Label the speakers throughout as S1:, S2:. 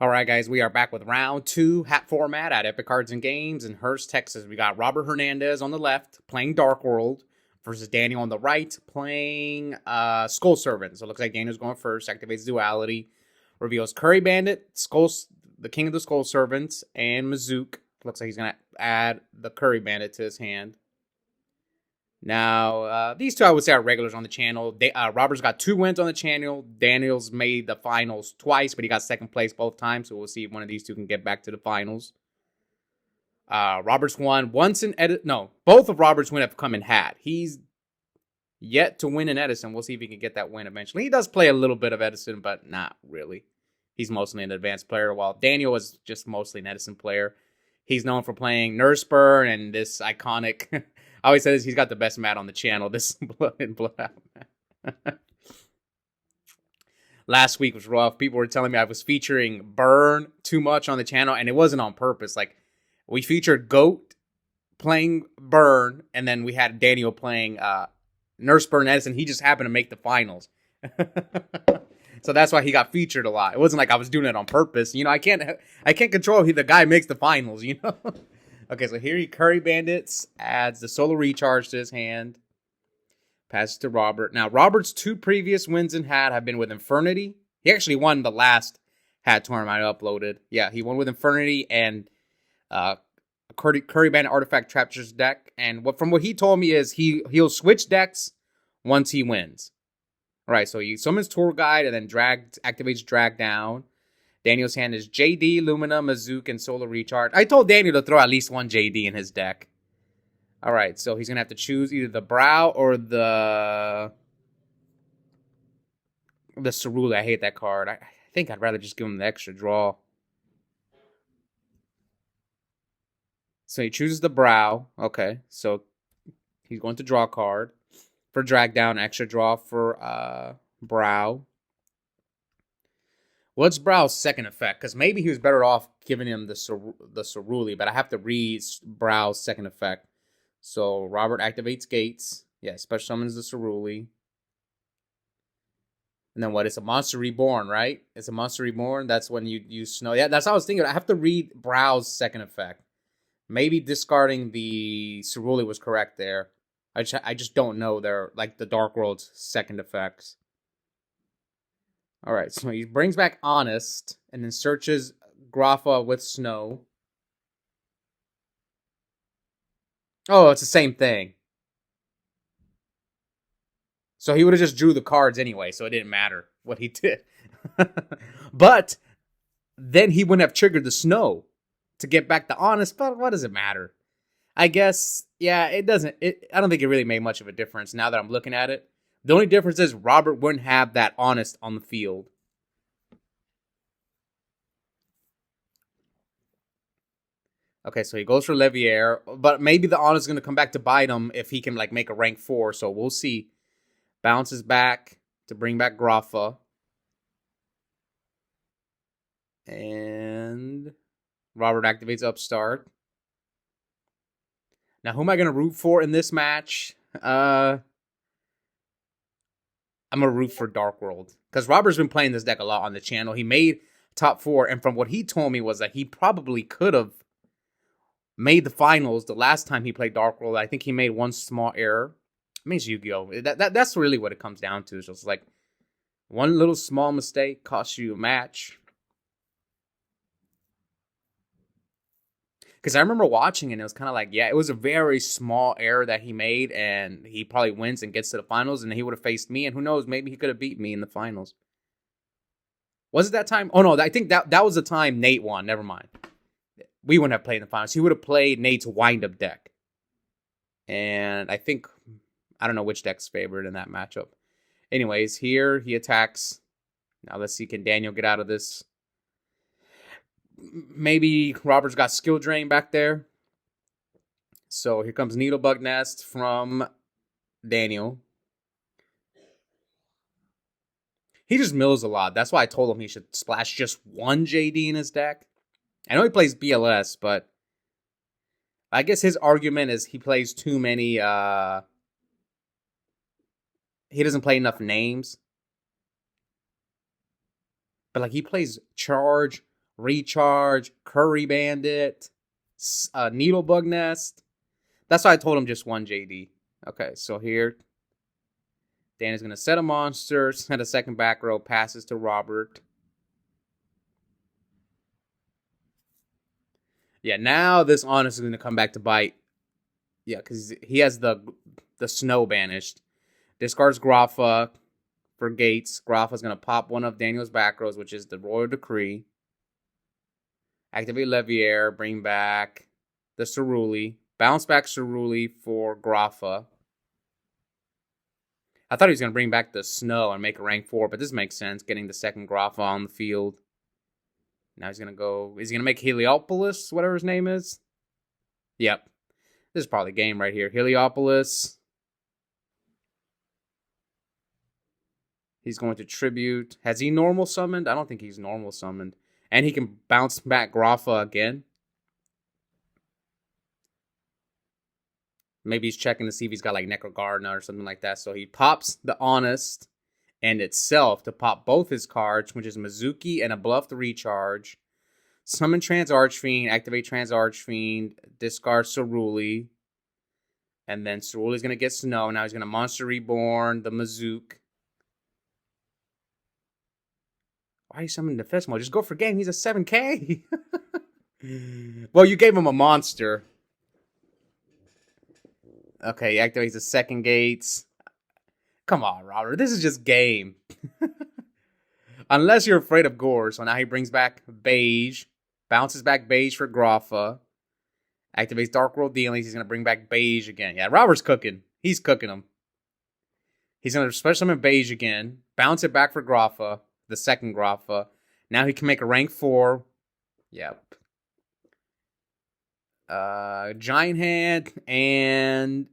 S1: All right, guys, we are back with round two hat format at Epic Cards and Games in Hurst, Texas. We got Robert Hernandez on the left playing Darkworld versus Daniel on the right playing Skull Servant. So it looks like Daniel's going first, activates Duality, reveals Curry Bandit, the King of the Skull Servants, and Mazook. Looks like he's going to add the Curry Bandit to his hand. Now, these two I would say are regulars on the channel. Robert's got 2 wins on the channel. Daniel's made the finals twice, but he got second place both times. So we'll see if one of these two can get back to the finals. Robert's won once in Edison. No, both of Robert's wins have come in hat. He's yet to win in Edison. We'll see if he can get that win eventually. He does play a little bit of Edison, but not really. He's mostly an advanced player, while Daniel is just mostly an Edison player. He's known for playing Nurseburn and this iconic... I always say this, he's got the best mat on the channel, this Blood in, Blood Out mat. Last week was rough. People were telling me I was featuring Burn too much on the channel, and it wasn't on purpose. Like, we featured Goat playing Burn, and then we had Daniel playing Nurseburn Edison. He just happened to make the finals. So that's why he got featured a lot. It wasn't like I was doing it on purpose. You know, I can't control who the guy makes the finals, you know? Okay, so here he Curry Bandits, adds the Solar Recharge to his hand, passes to Robert. Now, Robert's 2 previous wins in hat have been with Infernity. He actually won the last hat tournament I uploaded. Yeah, he won with Infernity and Curry Bandit Artifact Traptures deck. And from what he told me is he'll switch decks once he wins. All right, so he summons Tour Guide and then activates Drag Down. Daniel's hand is JD, Lumina, Mazook, and Solar Recharge. I told Daniel to throw at least one JD in his deck. All right, so he's going to have to choose either the Brow or the Cerule. I hate that card. I think I'd rather just give him the extra draw. So he chooses the Brow. Okay, so he's going to draw a card. For Drag Down, extra draw for Brow. What's Brow's second effect? Because maybe he was better off giving him the Cerule, but I have to read Brow's second effect. So Robert activates Gates. Yeah, special summons the Cerule. And then what? It's a Monster Reborn, right? It's a Monster Reborn. That's when you use Snow. Yeah, that's what I was thinking. I have to read Brow's second effect. Maybe discarding the Cerule was correct there. I just don't know their, like, the Darkworld's second effects. All right, so he brings back Honest and then searches Grapha with Snow. Oh, it's the same thing. So he would have just drew the cards anyway, so it didn't matter what he did. But then he wouldn't have triggered the Snow to get back the Honest, but what does it matter? I guess, yeah, it doesn't. I don't think it really made much of a difference now that I'm looking at it. The only difference is Robert wouldn't have that Honest on the field. Okay, so he goes for Levier, but maybe the Honest is going to come back to bite him if he can, like, make a rank 4, so we'll see. Bounces back to bring back Grapha. And Robert activates Upstart. Now, who am I going to root for in this match? I'm going to root for Darkworld. Because Robert's been playing this deck a lot on the channel. He made top 4. And from what he told me was that he probably could have made the finals the last time he played Darkworld. I think he made one small error. I mean, it's Yu-Gi-Oh! That's really what it comes down to. It's just like one little small mistake costs you a match. Because I remember watching and it was kind of like, yeah, it was a very small error that he made, and he probably wins and gets to the finals, and he would have faced me, and who knows, maybe he could have beat me in the finals. Was it that time? Oh, no, I think that was the time Nate won. Never mind. We wouldn't have played in the finals. He would have played Nate's wind-up deck. And I think, I don't know which deck's favored in that matchup. Anyways, here he attacks. Now let's see, can Daniel get out of this? Maybe Robert's got Skill Drain back there. So here comes Needlebug Nest from Daniel. He just mills a lot. That's why I told him he should splash just one JD in his deck. I know he plays BLS, but I guess his argument is he plays too many... he doesn't play enough names. But, like, he plays Charge, Recharge, Curry Bandit, Needle Bug Nest. That's why I told him just one JD. Okay, so here, Dan is going to set a monster, set a second back row, passes to Robert. Yeah, now this Honest is going to come back to bite. Yeah, because he has the snow banished. Discards Grapha for Gates. Grapha's going to pop one of Daniel's back rows, which is the Royal Decree. Activate Leviair, bring back the Ceruli. Bounce back Ceruli for Grapha. I thought he was going to bring back the Snow and make a rank 4, but this makes sense, getting the second Grapha on the field. Now he's going to go... Is he going to make Heliopolis, whatever his name is? Yep. This is probably game right here. Heliopolis. He's going to Tribute. Has he normal summoned? I don't think he's normal summoned. And he can bounce back Grapha again. Maybe he's checking to see if he's got like Necrogardna or something like that. So he pops the Honest and itself to pop both his cards, which is Mizuki and a Bluffed Recharge. Summon Trans Archfiend, activate Trans Archfiend, discard Ceruli. And then Ceruli's going to get Snow. Now he's going to Monster Reborn, the Mizuki. Why are you summoning defense mode? Just go for game. He's a 7K. Well, you gave him a monster. Okay, he activates the second gates. Come on, Robert. This is just game. Unless you're afraid of Gore. So now he brings back Beige. Bounces back Beige for Grapha. Activates Darkworld Dealings. He's going to bring back Beige again. Yeah, Robert's cooking. He's cooking him. He's going to special summon Beige again. Bounce it back for Grapha. The second Grapha. Now he can make a rank 4. Yep. Giant Hand and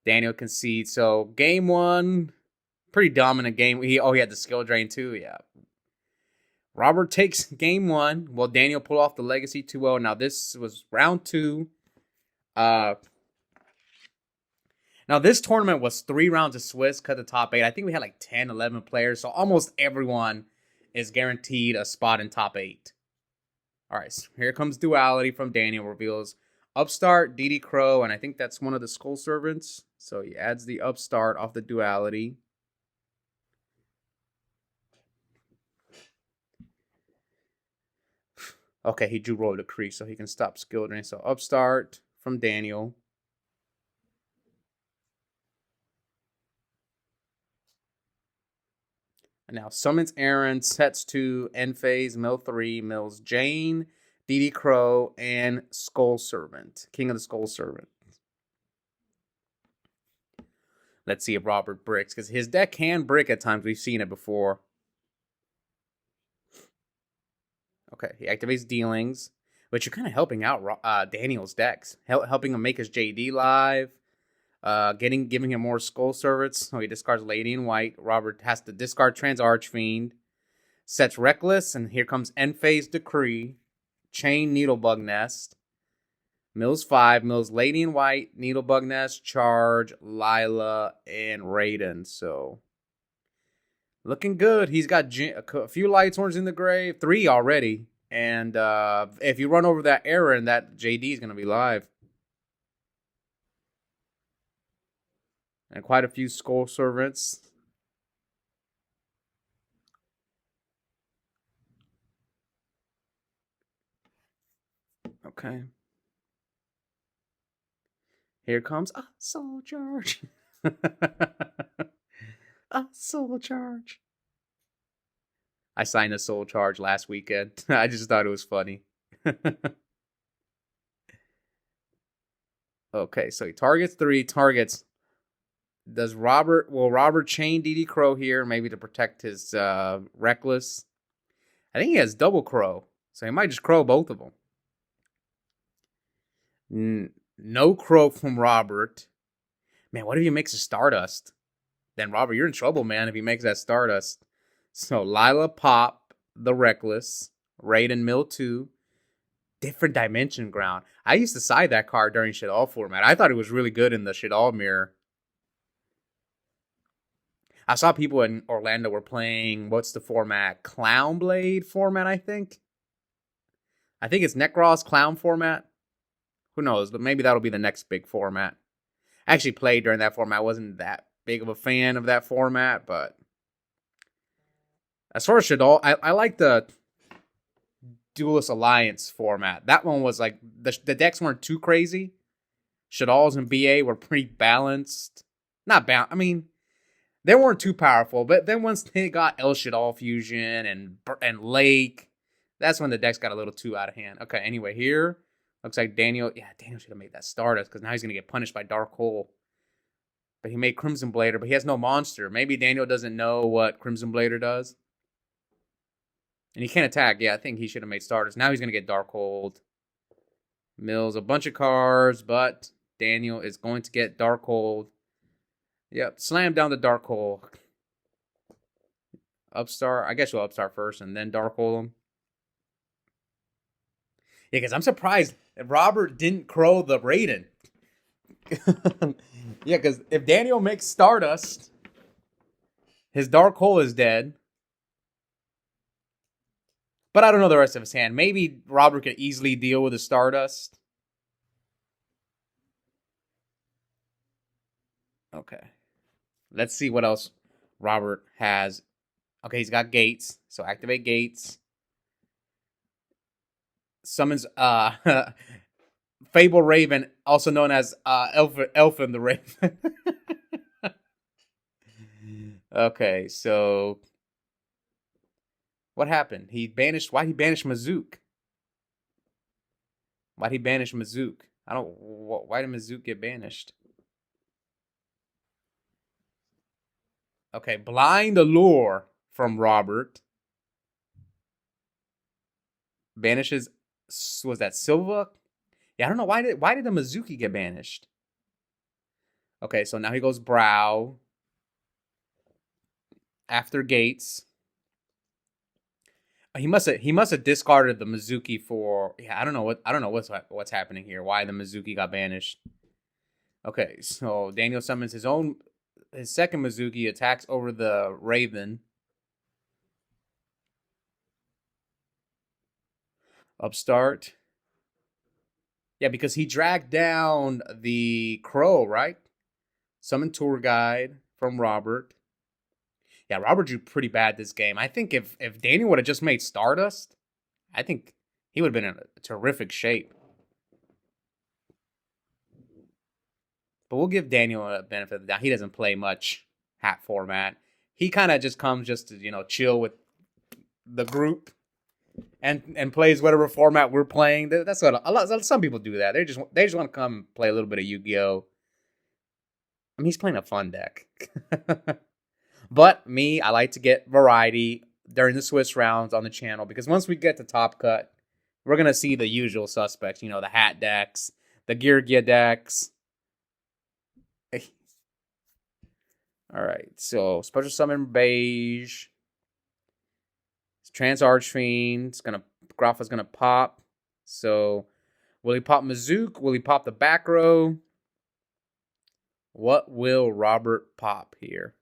S1: Daniel concedes. So game 1, pretty dominant game. He had the skill drain too. Yeah. Robert takes game 1. Well, Daniel pulled off the Legacy 2-0. Now this was round 2. Now this tournament was 3 rounds of Swiss, cut the top 8. I think we had like 10, 11 players. So almost everyone is guaranteed a spot in top 8. All right, so here comes Duality from Daniel. Reveals Upstart, DD Crow, and I think that's one of the Skull Servants. So he adds the Upstart off the Duality. Okay, he drew Royal Decree, so he can stop skill drain. So Upstart from Daniel. And now summons Aaron, sets to end phase, mill 3, mills Jane, DD Crow, and Skull Servant. King of the Skull Servant. Let's see if Robert bricks, because his deck can brick at times. We've seen it before. Okay, he activates Dealings, but you're kind of helping out Daniel's decks. Helping him make his JD live. Giving him more Skull Servants. So he discards Lady in White. Robert has to discard Trans Archfiend. Sets Reckless, and here comes End Phase Decree. Chain Needlebug Nest. Mills 5. Mills Lady in White. Needlebug Nest. Charge. Lila. And Raiden. So looking good. He's got a few Light Swords in the grave. 3 already. And if you run over that error, and that JD is going to be live. And quite a few Skull Servants. Okay. Here comes a Soul Charge. A Soul Charge. I signed a Soul Charge last weekend. I just thought it was funny. Okay, so he targets 3, targets... Will Robert chain DD Crow here, maybe to protect his Reckless? I think he has double Crow, so he might just Crow both of them. No Crow from Robert. Man, what if he makes a Stardust? Then Robert, you're in trouble, man, if he makes that Stardust. So Lila pop the Reckless, Raiden mill 2, different Dimension Ground. I used to side that card during Shadal format. I thought it was really good in the Shadal mirror. I saw people in Orlando were playing, what's the format? Clown Blade format, I think. I think it's Necros Clown format. Who knows? But maybe that'll be the next big format. I actually played during that format. I wasn't that big of a fan of that format, but as far as Shaddoll, I like the Duelist Alliance format. That one was like, the decks weren't too crazy. Shaddolls and BA were pretty balanced. Not balanced. I mean, they weren't too powerful, but then once they got El Shaddol Fusion and Lake, that's when the decks got a little too out of hand. Okay, anyway, here looks like Daniel. Yeah, Daniel should have made that Stardust because now he's gonna get punished by Dark Hole. But he made Crimson Blader, but he has no monster. Maybe Daniel doesn't know what Crimson Blader does. And he can't attack. Yeah, I think he should have made Stardust. Now he's gonna get Dark Hold. Mills a bunch of cards, but Daniel is going to get Dark Hold. Yep, slam down the Dark Hole. Upstart. I guess you'll Upstart first and then Dark Hole him. Yeah, because I'm surprised Robert didn't crow the Raiden. Yeah, because if Daniel makes Stardust, his Dark Hole is dead. But I don't know the rest of his hand. Maybe Robert could easily deal with the Stardust. Okay. Let's see what else Robert has. Okay, he's got Gates. So activate Gates. Summons Fable Raven, also known as Elfin the Raven. Okay, so what happened? Why he banished Mazook? Why'd he banish Mazook? Why did Mazook get banished? Okay, Blind Allure from Robert. Banishes, was that Silva? Yeah, I don't know. Why did the Mizuki get banished? Okay, so now he goes Brow. After Gates. He must have discarded the Mizuki for, yeah, I don't know what's happening here. Why the Mizuki got banished. Okay, so Daniel summons his second Mizuki, attacks over the Raven. Upstart. Yeah, because he dragged down the Crow, right? Summon Tour Guide from Robert. Yeah, Robert drew pretty bad this game. I think if Daniel would have just made Stardust, I think he would have been in a terrific shape. But we'll give Daniel a benefit of the doubt. He doesn't play much hat format. He kind of just comes just to, chill with the group and plays whatever format we're playing. That's what some people do that. They just want to come play a little bit of Yu-Gi-Oh. I mean, he's playing a fun deck. But me, I like to get variety during the Swiss rounds on the channel because once we get to Top Cut, we're going to see the usual suspects, the hat decks, the Geargia decks. All right, so Special Summon Beige. Trans Archfiend. Grapha's going to pop. So, will he pop Mazook? Will he pop the back row? What will Robert pop here?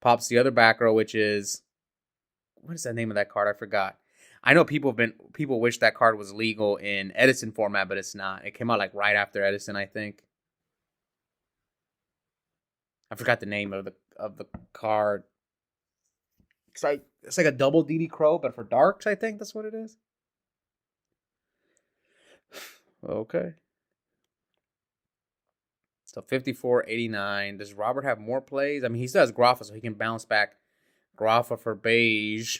S1: Pops the other back row, which is, what is the name of that card? I forgot. I know people wish that card was legal in Edison format, but it's not. It came out like right after Edison, I think. I forgot the name of the card. It's like a double DD Crow, but for darks, I think that's what it is. Okay. So 54.89. Does Robert have more plays? I mean, he still has Grapha, so he can bounce back Grapha for Beige.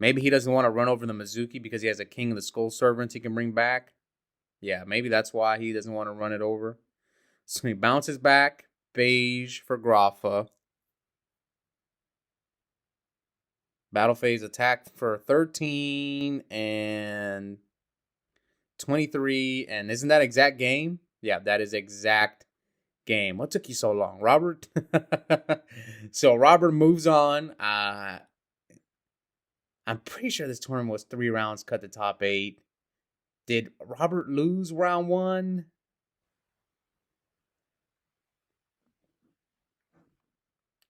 S1: Maybe he doesn't want to run over the Mizuki because he has a King of the Skull Servants he can bring back. Yeah, maybe that's why he doesn't want to run it over. So he bounces back Beige for Grapha. Battle phase attack for 13 and 23. And isn't that exact game? Yeah, that is exact game. What took you so long, Robert? So Robert moves on. I'm pretty sure this tournament was 3 rounds, cut the top 8. Did Robert lose round 1?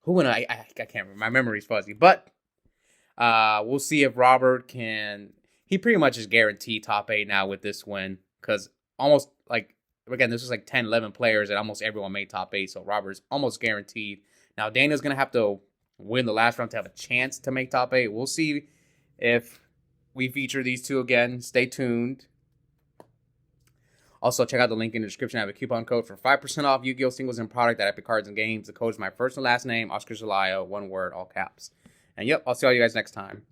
S1: Who won? I can't remember. My memory's fuzzy. But we'll see if Robert can. He pretty much is guaranteed top 8 now with this win. Because almost, like, again, this was like 10, 11 players, and almost everyone made top 8. So Robert's almost guaranteed. Now, Dana's going to have to win the last round to have a chance to make top 8. We'll see if we feature these two again. Stay tuned. Also, check out the link in the description. I have a coupon code for 5% off Yu-Gi-Oh! Singles and product at Epic Cards and Games. The code is my first and last name, Oscar Zelaya, one word, all caps. And yep, I'll see all you guys next time.